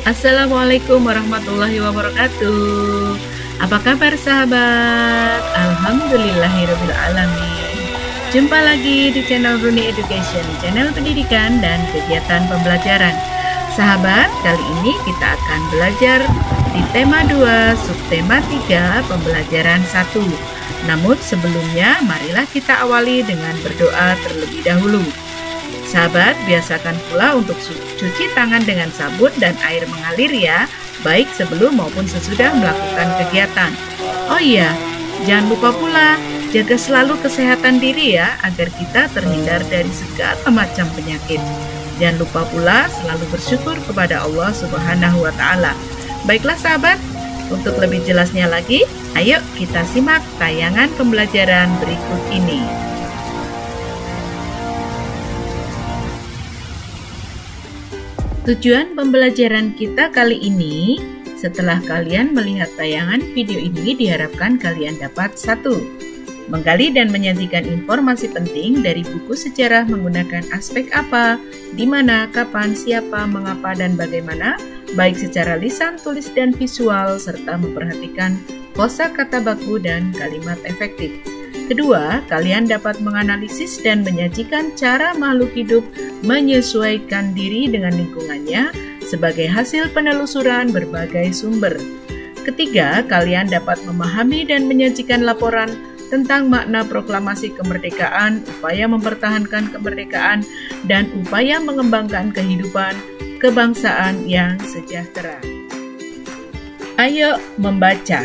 Assalamualaikum warahmatullahi wabarakatuh. Apa kabar sahabat? Alhamdulillahirrahmanirrahim. Jumpa lagi di channel Runi Education, channel pendidikan dan kegiatan pembelajaran. Sahabat, kali ini kita akan belajar di tema 2, subtema 3, pembelajaran 1. Namun sebelumnya, marilah kita awali dengan berdoa terlebih dahulu. Sahabat, biasakan pula untuk cuci tangan dengan sabun dan air mengalir ya, baik sebelum maupun sesudah melakukan kegiatan. Oh iya, jangan lupa pula jaga selalu kesehatan diri ya, agar kita terhindar dari segala macam penyakit. Jangan lupa pula selalu bersyukur kepada Allah Subhanahu wa Ta'ala. Baiklah sahabat, untuk lebih jelasnya lagi, ayo kita simak tayangan pembelajaran berikut ini. Tujuan pembelajaran kita kali ini, setelah kalian melihat tayangan video ini, diharapkan kalian dapat 1. Menggali dan menyajikan informasi penting dari buku sejarah menggunakan aspek apa, di mana, kapan, siapa, mengapa, dan bagaimana, baik secara lisan, tulis, dan visual, serta memperhatikan kosakata baku dan kalimat efektif. Kedua, kalian dapat menganalisis dan menyajikan cara makhluk hidup menyesuaikan diri dengan lingkungannya sebagai hasil penelusuran berbagai sumber. Ketiga, kalian dapat memahami dan menyajikan laporan tentang makna proklamasi kemerdekaan, upaya mempertahankan kemerdekaan, dan upaya mengembangkan kehidupan kebangsaan yang sejahtera. Ayo membaca.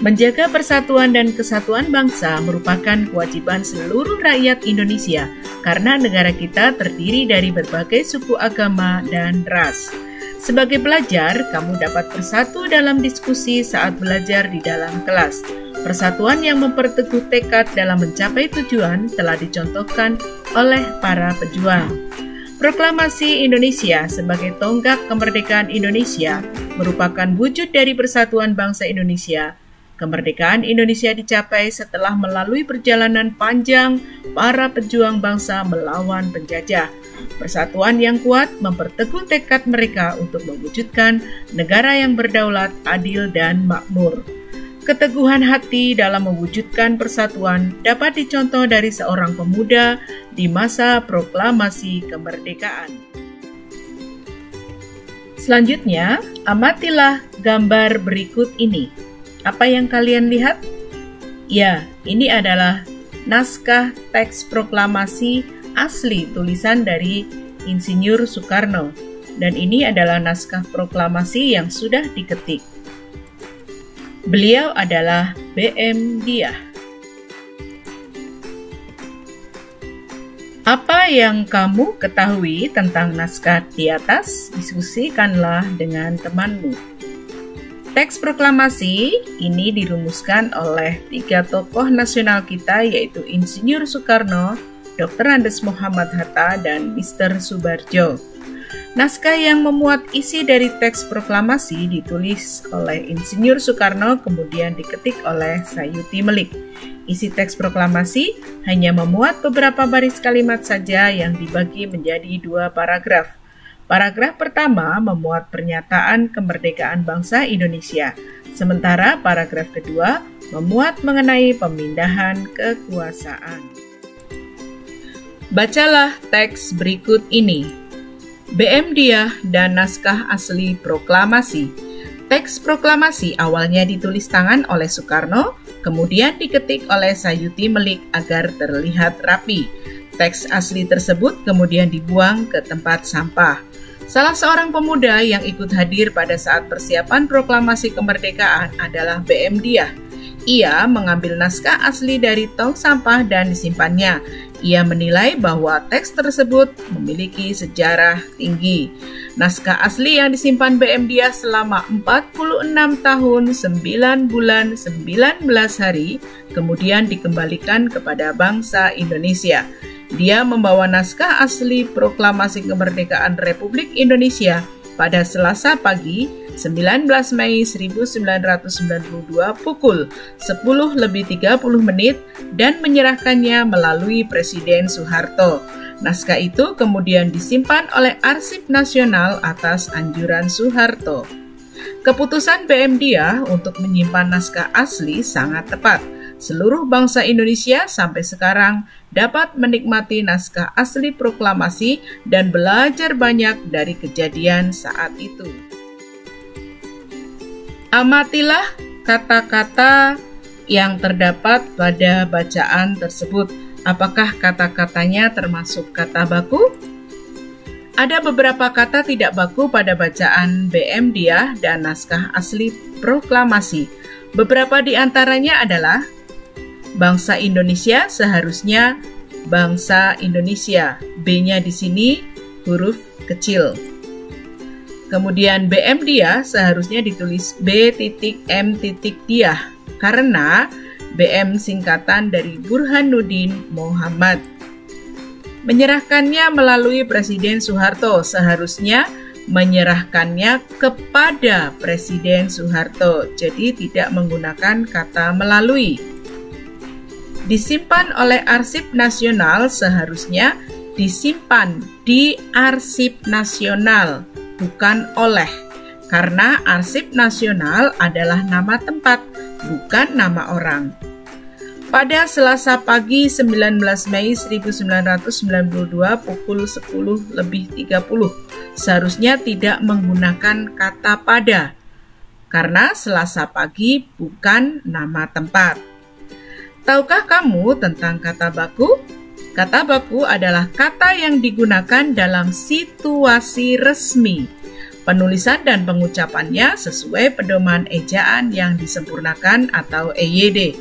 Menjaga persatuan dan kesatuan bangsa merupakan kewajiban seluruh rakyat Indonesia karena negara kita terdiri dari berbagai suku, agama, dan ras. Sebagai pelajar, kamu dapat bersatu dalam diskusi saat belajar di dalam kelas. Persatuan yang memperteguh tekad dalam mencapai tujuan telah dicontohkan oleh para pejuang. Proklamasi Indonesia sebagai tonggak kemerdekaan Indonesia merupakan wujud dari persatuan bangsa Indonesia. Kemerdekaan Indonesia dicapai setelah melalui perjalanan panjang para pejuang bangsa melawan penjajah. Persatuan yang kuat memperteguh tekad mereka untuk mewujudkan negara yang berdaulat, adil, dan makmur. Keteguhan hati dalam mewujudkan persatuan dapat dicontoh dari seorang pemuda di masa proklamasi kemerdekaan. Selanjutnya, amatilah gambar berikut ini. Apa yang kalian lihat? Ya, ini adalah naskah teks proklamasi asli tulisan dari Insinyur Soekarno. Dan ini adalah naskah proklamasi yang sudah diketik. Beliau adalah B.M. Dyah. Apa yang kamu ketahui tentang naskah di atas? Diskusikanlah dengan temanmu. Teks proklamasi ini dirumuskan oleh 3 tokoh nasional kita, yaitu Insinyur Soekarno, Dr. Andes Muhammad Hatta, dan Mr. Soebardjo. Naskah yang memuat isi dari teks proklamasi ditulis oleh Insinyur Soekarno, kemudian diketik oleh Sayuti Melik. Isi teks proklamasi hanya memuat beberapa baris kalimat saja yang dibagi menjadi 2 paragraf. Paragraf pertama memuat pernyataan kemerdekaan bangsa Indonesia, sementara paragraf kedua memuat mengenai pemindahan kekuasaan. Bacalah teks berikut ini. B.M. Dyah dan naskah asli proklamasi. Teks proklamasi awalnya ditulis tangan oleh Soekarno, kemudian diketik oleh Sayuti Melik agar terlihat rapi. Teks asli tersebut kemudian dibuang ke tempat sampah. Salah seorang pemuda yang ikut hadir pada saat persiapan proklamasi kemerdekaan adalah B.M. Dyah. Ia mengambil naskah asli dari tong sampah dan disimpannya. Ia menilai bahwa teks tersebut memiliki sejarah tinggi. Naskah asli yang disimpan B.M. Dyah selama 46 tahun, 9 bulan, 19 hari, kemudian dikembalikan kepada bangsa Indonesia. Dia membawa naskah asli proklamasi kemerdekaan Republik Indonesia pada Selasa pagi 19 Mei 1992 pukul 10:30 dan menyerahkannya melalui Presiden Soeharto. Naskah itu kemudian disimpan oleh Arsip Nasional atas anjuran Soeharto. Keputusan BM Dia untuk menyimpan naskah asli sangat tepat. Seluruh bangsa Indonesia sampai sekarang dapat menikmati naskah asli proklamasi dan belajar banyak dari kejadian saat itu. Amatilah kata-kata yang terdapat pada bacaan tersebut. Apakah kata-katanya termasuk kata baku? Ada beberapa kata tidak baku pada bacaan BM Dia dan naskah asli proklamasi. Beberapa di antaranya adalah bangsa Indonesia seharusnya bangsa Indonesia. B-nya di sini huruf kecil. Kemudian BM Dia seharusnya ditulis B.M. Dia karena BM singkatan dari Burhanuddin Muhammad. Menyerahkannya melalui Presiden Soeharto, seharusnya menyerahkannya kepada Presiden Soeharto, jadi tidak menggunakan kata melalui. Disimpan oleh Arsip Nasional, seharusnya disimpan di Arsip Nasional, bukan oleh, karena Arsip Nasional adalah nama tempat, bukan nama orang. Pada Selasa pagi 19 Mei 1992 pukul 10.30, seharusnya tidak menggunakan kata pada, karena Selasa pagi bukan nama tempat. Tahukah kamu tentang kata baku? Kata baku adalah kata yang digunakan dalam situasi resmi. Penulisan dan pengucapannya sesuai pedoman ejaan yang disempurnakan atau EYD.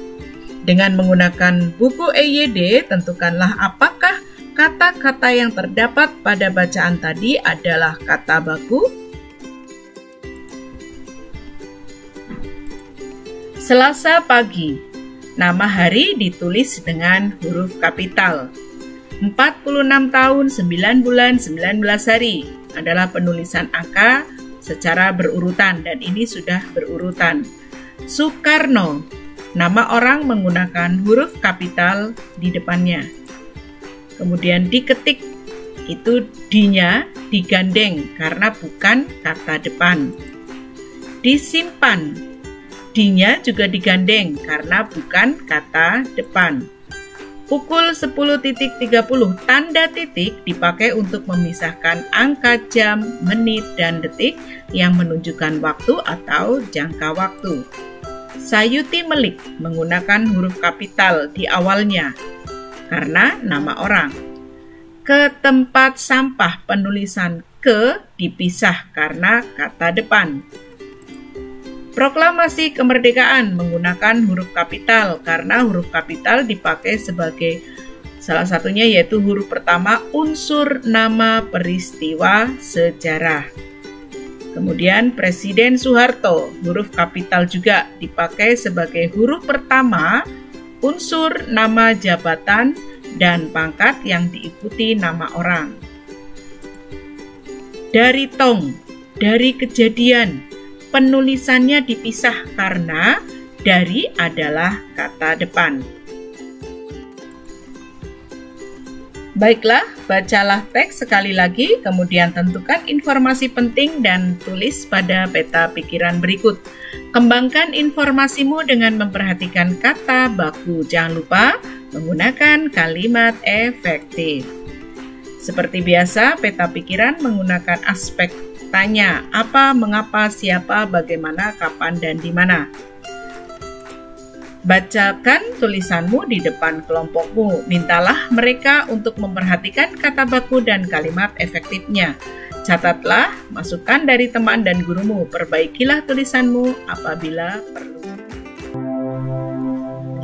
Dengan menggunakan buku EYD, tentukanlah apakah kata-kata yang terdapat pada bacaan tadi adalah kata baku. Selasa pagi. Nama hari ditulis dengan huruf kapital. 46 tahun, 9 bulan, 19 hari adalah penulisan angka secara berurutan dan ini sudah berurutan. Soekarno, nama orang menggunakan huruf kapital di depannya. Kemudian diketik, itu D-nya digandeng karena bukan kata depan. Disimpan, D-nya juga digandeng karena bukan kata depan. Pukul 10.30, tanda titik dipakai untuk memisahkan angka jam, menit, dan detik yang menunjukkan waktu atau jangka waktu. Sayuti Melik menggunakan huruf kapital di awalnya karena nama orang. Ke tempat sampah penulisan ke dipisah karena kata depan. Proklamasi kemerdekaan menggunakan huruf kapital karena huruf kapital dipakai sebagai salah satunya yaitu huruf pertama unsur nama peristiwa sejarah. Kemudian Presiden Soeharto, huruf kapital juga dipakai sebagai huruf pertama unsur nama jabatan dan pangkat yang diikuti nama orang. Dari tong, dari kejadian, penulisannya dipisah karena dari adalah kata depan. Baiklah, bacalah teks sekali lagi, kemudian tentukan informasi penting dan tulis pada peta pikiran berikut. Kembangkan informasimu dengan memperhatikan kata baku. Jangan lupa menggunakan kalimat efektif. Seperti biasa, peta pikiran menggunakan aspek tanya, apa, mengapa, siapa, bagaimana, kapan, dan di mana. Bacakan tulisanmu di depan kelompokmu. Mintalah mereka untuk memperhatikan kata baku dan kalimat efektifnya. Catatlah masukan dari teman dan gurumu. Perbaikilah tulisanmu apabila perlu.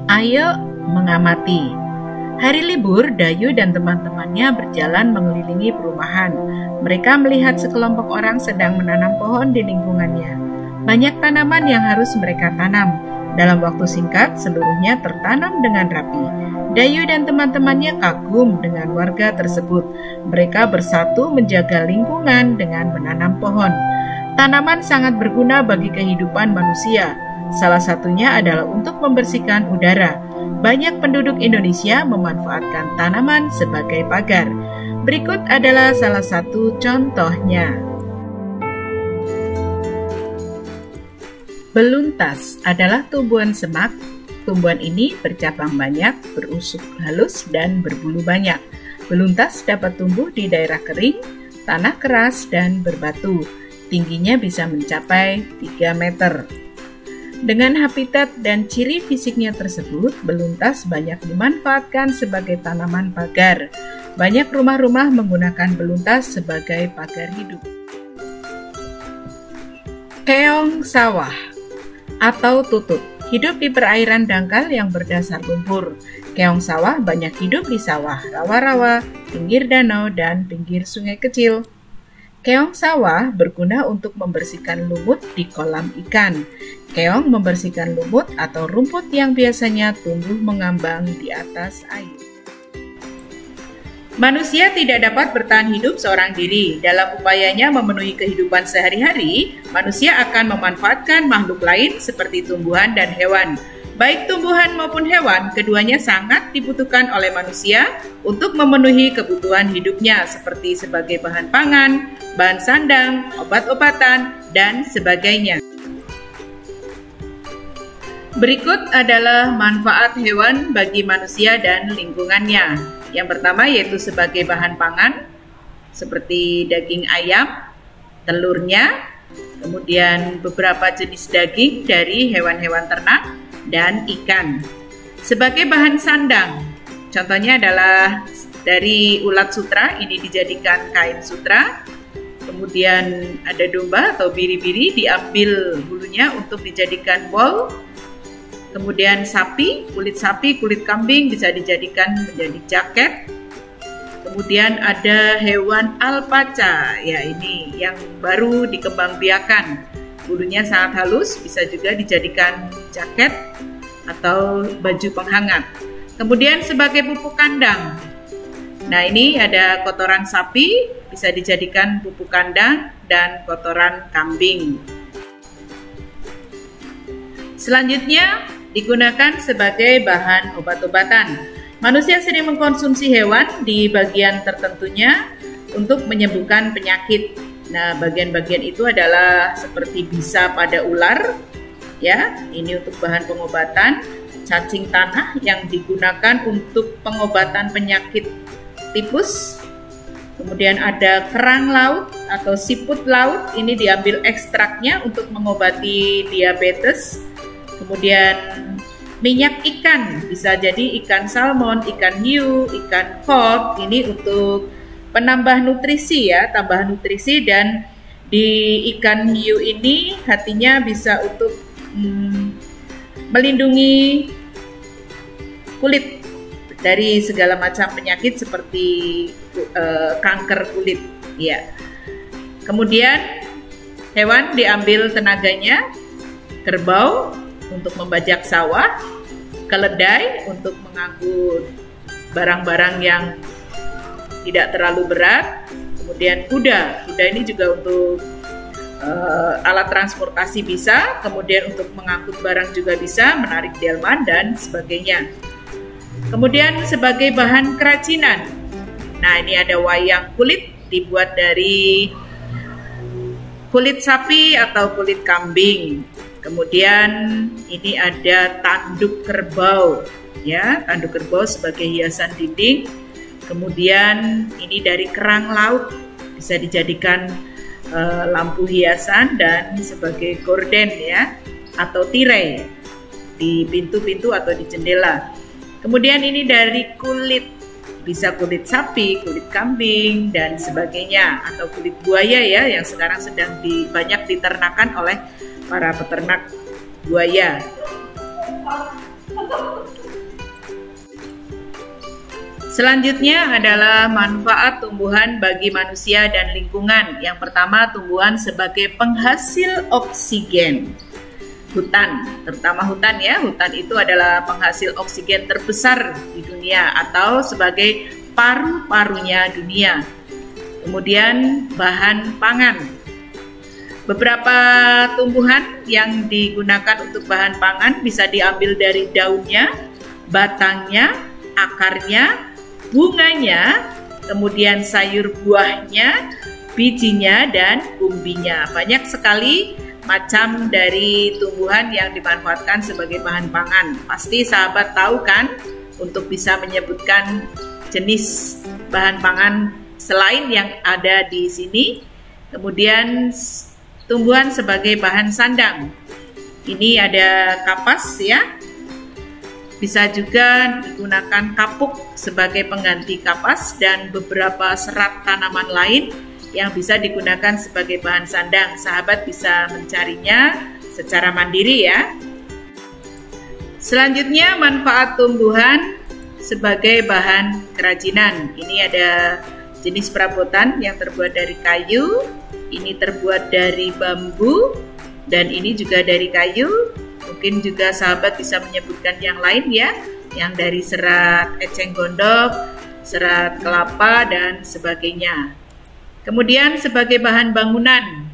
Ayo mengamati. Hari libur, Dayu dan teman-temannya berjalan mengelilingi perumahan. Mereka melihat sekelompok orang sedang menanam pohon di lingkungannya. Banyak tanaman yang harus mereka tanam. Dalam waktu singkat, seluruhnya tertanam dengan rapi. Dayu dan teman-temannya kagum dengan warga tersebut. Mereka bersatu menjaga lingkungan dengan menanam pohon. Tanaman sangat berguna bagi kehidupan manusia. Salah satunya adalah untuk membersihkan udara. Banyak penduduk Indonesia memanfaatkan tanaman sebagai pagar. Berikut adalah salah satu contohnya. Beluntas adalah tumbuhan semak. Tumbuhan ini bercabang banyak, berusuk halus, dan berbulu banyak. Beluntas dapat tumbuh di daerah kering, tanah keras, dan berbatu. Tingginya bisa mencapai 3 meter. Dengan habitat dan ciri fisiknya tersebut, beluntas banyak dimanfaatkan sebagai tanaman pagar. Banyak rumah-rumah menggunakan beluntas sebagai pagar hidup. Keong sawah atau tutut hidup di perairan dangkal yang berdasar lumpur. Keong sawah banyak hidup di sawah, rawa-rawa, pinggir danau, dan pinggir sungai kecil. Keong sawah berguna untuk membersihkan lumut di kolam ikan. Keong membersihkan lumut atau rumput yang biasanya tumbuh mengambang di atas air. Manusia tidak dapat bertahan hidup seorang diri. Dalam upayanya memenuhi kehidupan sehari-hari, manusia akan memanfaatkan makhluk lain seperti tumbuhan dan hewan. Baik tumbuhan maupun hewan, keduanya sangat dibutuhkan oleh manusia untuk memenuhi kebutuhan hidupnya seperti sebagai bahan pangan, bahan sandang, obat-obatan, dan sebagainya. Berikut adalah manfaat hewan bagi manusia dan lingkungannya. Yang pertama yaitu sebagai bahan pangan, seperti daging ayam, telurnya, kemudian beberapa jenis daging dari hewan-hewan ternak, dan ikan. Sebagai bahan sandang, contohnya adalah dari ulat sutra, ini dijadikan kain sutra. Kemudian ada domba atau biri-biri, diambil bulunya untuk dijadikan wol. Kemudian sapi, kulit kambing bisa dijadikan menjadi jaket. Kemudian ada hewan alpaca, ya ini yang baru dikembangbiakan. Bulunya sangat halus, bisa juga dijadikan jaket atau baju penghangat. Kemudian sebagai pupuk kandang. Nah, ini ada kotoran sapi, bisa dijadikan pupuk kandang, dan kotoran kambing. Selanjutnya, digunakan sebagai bahan obat-obatan. Manusia sering mengkonsumsi hewan di bagian tertentunya untuk menyembuhkan penyakit. Nah, bagian-bagian itu adalah seperti bisa pada ular, ya, ini untuk bahan pengobatan. Cacing tanah yang digunakan untuk pengobatan penyakit tipus. Kemudian ada kerang laut atau siput laut, ini diambil ekstraknya untuk mengobati diabetes. Kemudian minyak ikan, bisa jadi ikan salmon, ikan hiu, ikan cod, ini untuk penambah nutrisi ya, tambahan nutrisi. Dan di ikan hiu ini hatinya bisa untuk melindungi kulit dari segala macam penyakit seperti kanker kulit ya. Kemudian hewan diambil tenaganya, kerbau untuk membajak sawah, keledai untuk mengangkut barang-barang yang tidak terlalu berat, kemudian kuda ini juga untuk alat transportasi bisa, kemudian untuk mengangkut barang juga bisa, menarik delman dan sebagainya. Kemudian sebagai bahan kerajinan, nah ini ada wayang kulit dibuat dari kulit sapi atau kulit kambing. Kemudian ini ada tanduk kerbau, ya, tanduk kerbau sebagai hiasan dinding. Kemudian ini dari kerang laut, bisa dijadikan lampu hiasan dan sebagai gorden ya, atau tirai di pintu-pintu atau di jendela. Kemudian ini dari kulit, bisa kulit sapi, kulit kambing dan sebagainya, atau kulit buaya ya, yang sekarang sedang banyak diternakan oleh para peternak buaya. Selanjutnya adalah manfaat tumbuhan bagi manusia dan lingkungan. Yang pertama, tumbuhan sebagai penghasil oksigen. Hutan, terutama hutan ya. Hutan itu adalah penghasil oksigen terbesar di dunia atau sebagai paru-parunya dunia. Kemudian bahan pangan. Beberapa tumbuhan yang digunakan untuk bahan pangan bisa diambil dari daunnya, batangnya, akarnya, bunganya, kemudian sayur buahnya, bijinya, dan umbinya. Banyak sekali macam dari tumbuhan yang dimanfaatkan sebagai bahan pangan. Pasti sahabat tahu kan untuk bisa menyebutkan jenis bahan pangan selain yang ada di sini. Kemudian tumbuhan sebagai bahan sandang. Ini ada kapas ya. Bisa juga digunakan kapuk sebagai pengganti kapas dan beberapa serat tanaman lain yang bisa digunakan sebagai bahan sandang. Sahabat bisa mencarinya secara mandiri ya. Selanjutnya manfaat tumbuhan sebagai bahan kerajinan. Ini ada jenis perabotan yang terbuat dari kayu, ini terbuat dari bambu, dan ini juga dari kayu. Mungkin juga sahabat bisa menyebutkan yang lain ya, yang dari serat eceng gondok, serat kelapa, dan sebagainya. Kemudian sebagai bahan bangunan.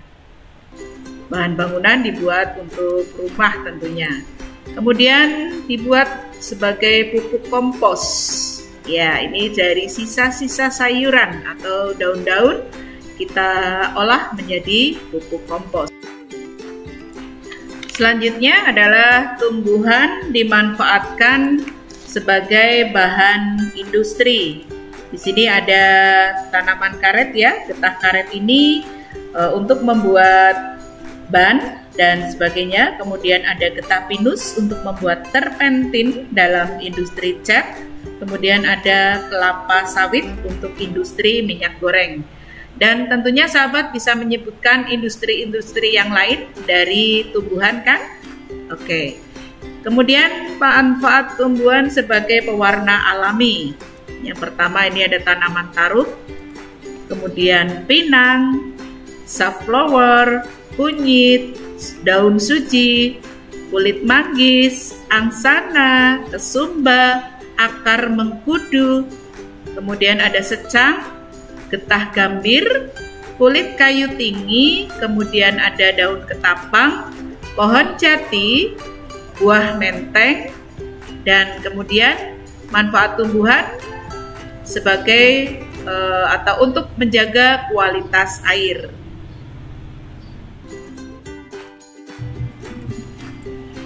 Bahan bangunan dibuat untuk rumah tentunya. Kemudian dibuat sebagai pupuk kompos. Ya, ini dari sisa-sisa sayuran atau daun-daun kita olah menjadi pupuk kompos. Selanjutnya adalah tumbuhan dimanfaatkan sebagai bahan industri. Di sini ada tanaman karet ya, getah karet ini untuk membuat ban dan sebagainya. Kemudian ada getah pinus untuk membuat terpentin dalam industri cat. Kemudian ada kelapa sawit untuk industri minyak goreng. Dan tentunya sahabat bisa menyebutkan industri-industri yang lain dari tumbuhan kan? Oke. Kemudian manfaat tumbuhan sebagai pewarna alami. Yang pertama ini ada tanaman taruk, kemudian pinang, safflower, kunyit, daun suji, kulit manggis, angsana, kesumba, akar mengkudu, kemudian ada secang, getah gambir, kulit kayu tinggi, kemudian ada daun ketapang, pohon jati, buah menteng, dan kemudian manfaat tumbuhan sebagai atau untuk menjaga kualitas air.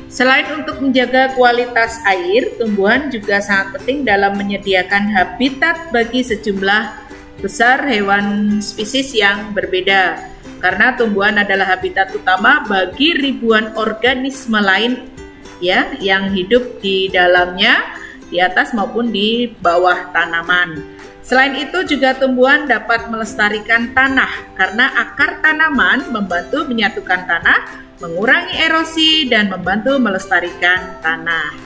Selain untuk menjaga kualitas air, tumbuhan juga sangat penting dalam menyediakan habitat bagi sejumlah besar hewan spesies yang berbeda. Karena tumbuhan adalah habitat utama bagi ribuan organisme lain ya yang hidup di dalamnya, di atas maupun di bawah tanaman. Selain itu juga tumbuhan dapat melestarikan tanah karena akar tanaman membantu menyatukan tanah, mengurangi erosi, dan membantu melestarikan tanah.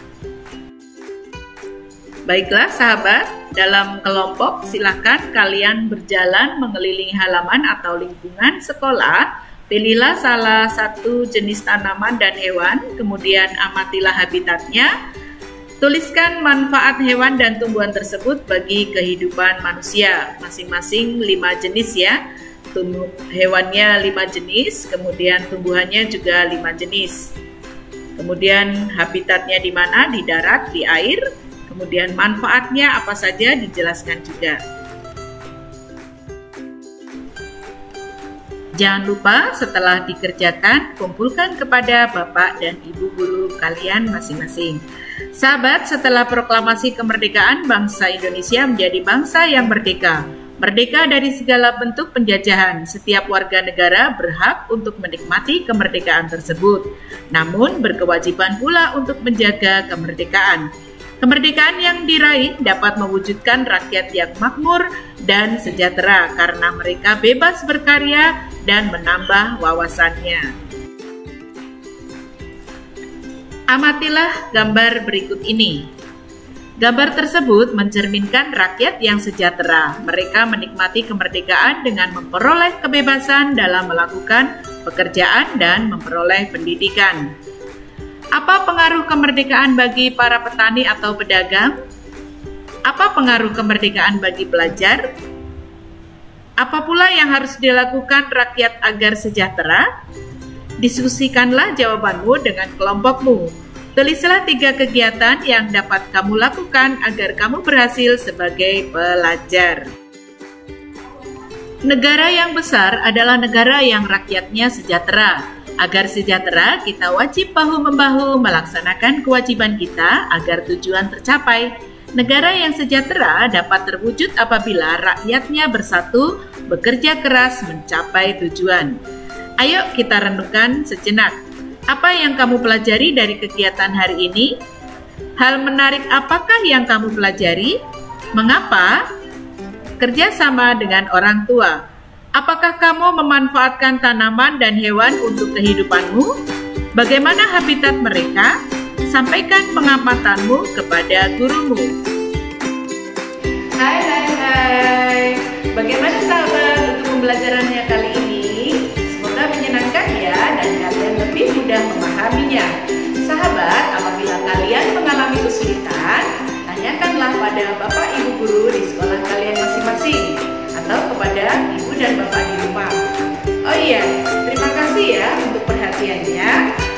Baiklah sahabat, dalam kelompok silakan kalian berjalan mengelilingi halaman atau lingkungan sekolah. Pilihlah salah satu jenis tanaman dan hewan, kemudian amatilah habitatnya. Tuliskan manfaat hewan dan tumbuhan tersebut bagi kehidupan manusia. Masing-masing 5 jenis ya. Hewannya 5 jenis, kemudian tumbuhannya juga 5 jenis. Kemudian habitatnya di mana? Di darat, di air. Kemudian manfaatnya apa saja dijelaskan juga. Jangan lupa setelah dikerjakan, kumpulkan kepada Bapak dan Ibu guru kalian masing-masing. Sahabat, setelah proklamasi kemerdekaan, bangsa Indonesia menjadi bangsa yang merdeka. Merdeka dari segala bentuk penjajahan. Setiap warga negara berhak untuk menikmati kemerdekaan tersebut. Namun berkewajiban pula untuk menjaga kemerdekaan. Kemerdekaan yang diraih dapat mewujudkan rakyat yang makmur dan sejahtera karena mereka bebas berkarya dan menambah wawasannya. Amatilah gambar berikut ini. Gambar tersebut mencerminkan rakyat yang sejahtera. Mereka menikmati kemerdekaan dengan memperoleh kebebasan dalam melakukan pekerjaan dan memperoleh pendidikan. Apa pengaruh kemerdekaan bagi para petani atau pedagang? Apa pengaruh kemerdekaan bagi pelajar? Apa pula yang harus dilakukan rakyat agar sejahtera? Diskusikanlah jawabanmu dengan kelompokmu. Tulislah 3 kegiatan yang dapat kamu lakukan agar kamu berhasil sebagai pelajar. Negara yang besar adalah negara yang rakyatnya sejahtera. Agar sejahtera, kita wajib bahu-membahu melaksanakan kewajiban kita agar tujuan tercapai. Negara yang sejahtera dapat terwujud apabila rakyatnya bersatu, bekerja keras mencapai tujuan. Ayo kita renungkan sejenak. Apa yang kamu pelajari dari kegiatan hari ini? Hal menarik apakah yang kamu pelajari? Mengapa? Kerjasama dengan orang tua. Apakah kamu memanfaatkan tanaman dan hewan untuk kehidupanmu? Bagaimana habitat mereka? Sampaikan pengamatanmu kepada gurumu. Hai. Bagaimana sahabat untuk pembelajarannya kali ini? Semoga menyenangkan ya dan kalian lebih mudah memahaminya. Sahabat, apabila kalian mengalami kesulitan, tanyakanlah pada Bapak Ibu guru di sekolah kalian masing-masing atau kepada Ibu dan Bapak di rumah. Oh iya, terima kasih ya untuk perhatiannya.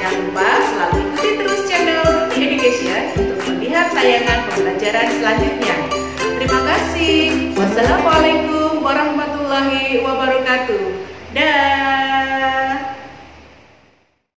Jangan lupa selalu ikuti terus channel Ruti Education untuk melihat tayangan pembelajaran selanjutnya. Terima kasih. Wassalamualaikum.